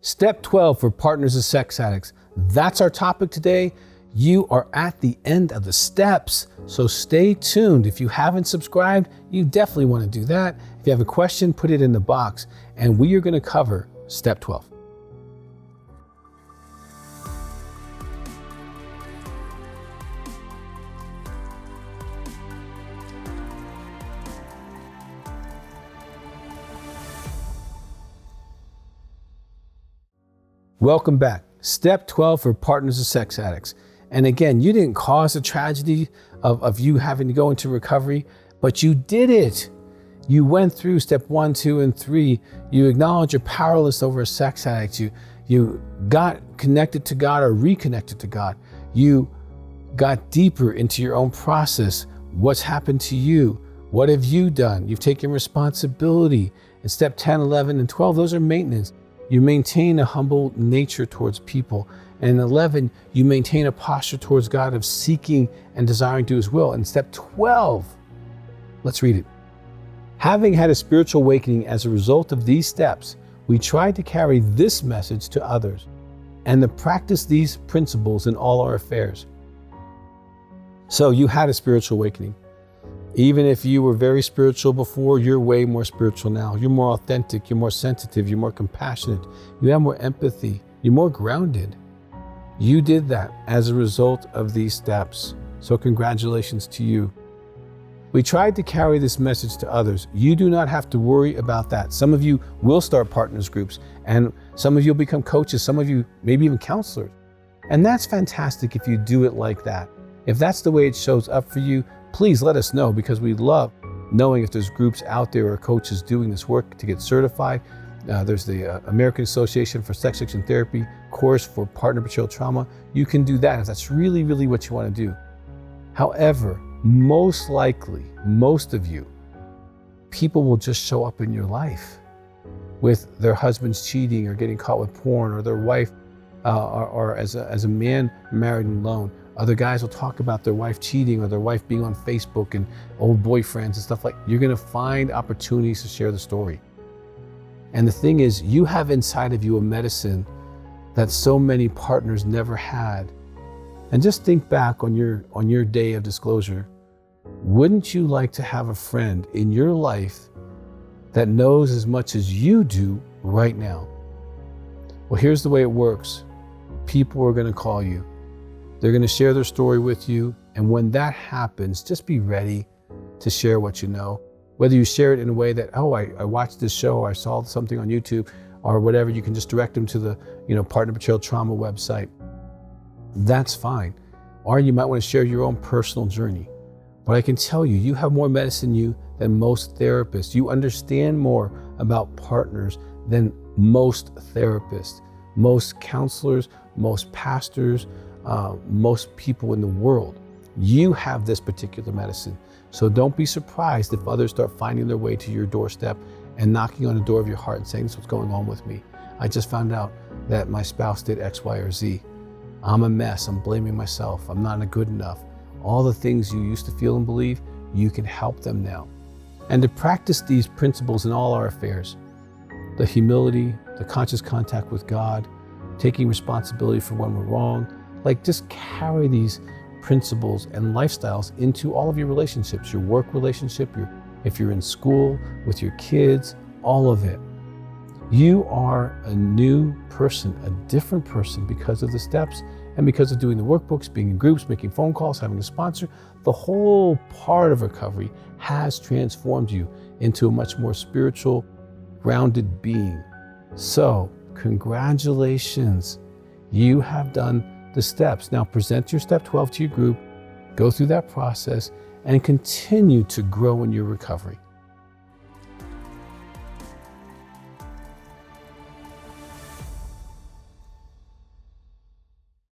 Step 12 for partners of sex addicts. That's our topic today. You are at the end of the steps, so stay tuned. If you haven't subscribed, you definitely want to do that. If you have a question, put it in the box, and we are going to cover step 12. Welcome back. Step 12 for partners of sex addicts. And again, you didn't cause the tragedy of you having to go into recovery, but you did it. You went through step 1, 2, and 3. You acknowledged you're powerless over a sex addict. You got connected to God or reconnected to God. You got deeper into your own process. What's happened to you? What have you done? You've taken responsibility. And step 10, 11, and 12, those are maintenance. You maintain a humble nature towards people. And in 11, you maintain a posture towards God of seeking and desiring to do His will. And step 12, let's read it. Having had a spiritual awakening as a result of these steps, we tried to carry this message to others and to practice these principles in all our affairs. So you had a spiritual awakening. Even if you were very spiritual before, you're way more spiritual now. You're more authentic, you're more sensitive, you're more compassionate, you have more empathy, you're more grounded. You did that as a result of these steps. So congratulations to you. We tried to carry this message to others. You do not have to worry about that. Some of you will start partners groups, and some of you will become coaches, some of you maybe even counselors. And that's fantastic if you do it like that. If that's the way it shows up for you, please let us know, because we love knowing if there's groups out there or coaches doing this work to get certified. There's the American Association for Sex Addiction Therapy course for partner betrayal trauma. You can do that if that's really, really what you want to do. However, most likely, most of you, people will just show up in your life with their husbands cheating or getting caught with porn, or their wife, or as a man married and alone. Other guys will talk about their wife cheating or their wife being on Facebook and old boyfriends and stuff like that. You're going to find opportunities to share the story. And the thing is, you have inside of you a medicine that so many partners never had. And just think back on your day of disclosure. Wouldn't you like to have a friend in your life that knows as much as you do right now? Well, here's the way it works. People are going to call you. They're going to share their story with you. And when that happens, just be ready to share what you know. Whether you share it in a way that, oh, I watched this show, or I saw something on YouTube, or whatever, you can just direct them to the partner betrayal trauma website. That's fine. Or you might want to share your own personal journey. But I can tell you, you have more medicine in you than most therapists. You understand more about partners than most therapists, most counselors, most pastors, most people in the world. You have this particular medicine. So don't be surprised if others start finding their way to your doorstep and knocking on the door of your heart and saying, "This is what's going on with me. I just found out that my spouse did X, Y, or Z. I'm a mess. I'm blaming myself. I'm not good enough." All the things you used to feel and believe, you can help them now. And to practice these principles in all our affairs, the humility, the conscious contact with God, taking responsibility for when we're wrong, just carry these principles and lifestyles into all of your relationships, your work relationship, if you're in school, with your kids, all of it. You are a new person, a different person because of the steps and because of doing the workbooks, being in groups, making phone calls, having a sponsor. The whole part of recovery has transformed you into a much more spiritual, grounded being. So, congratulations. You have done the steps. Now present your step 12 to your group, go through that process, and continue to grow in your recovery.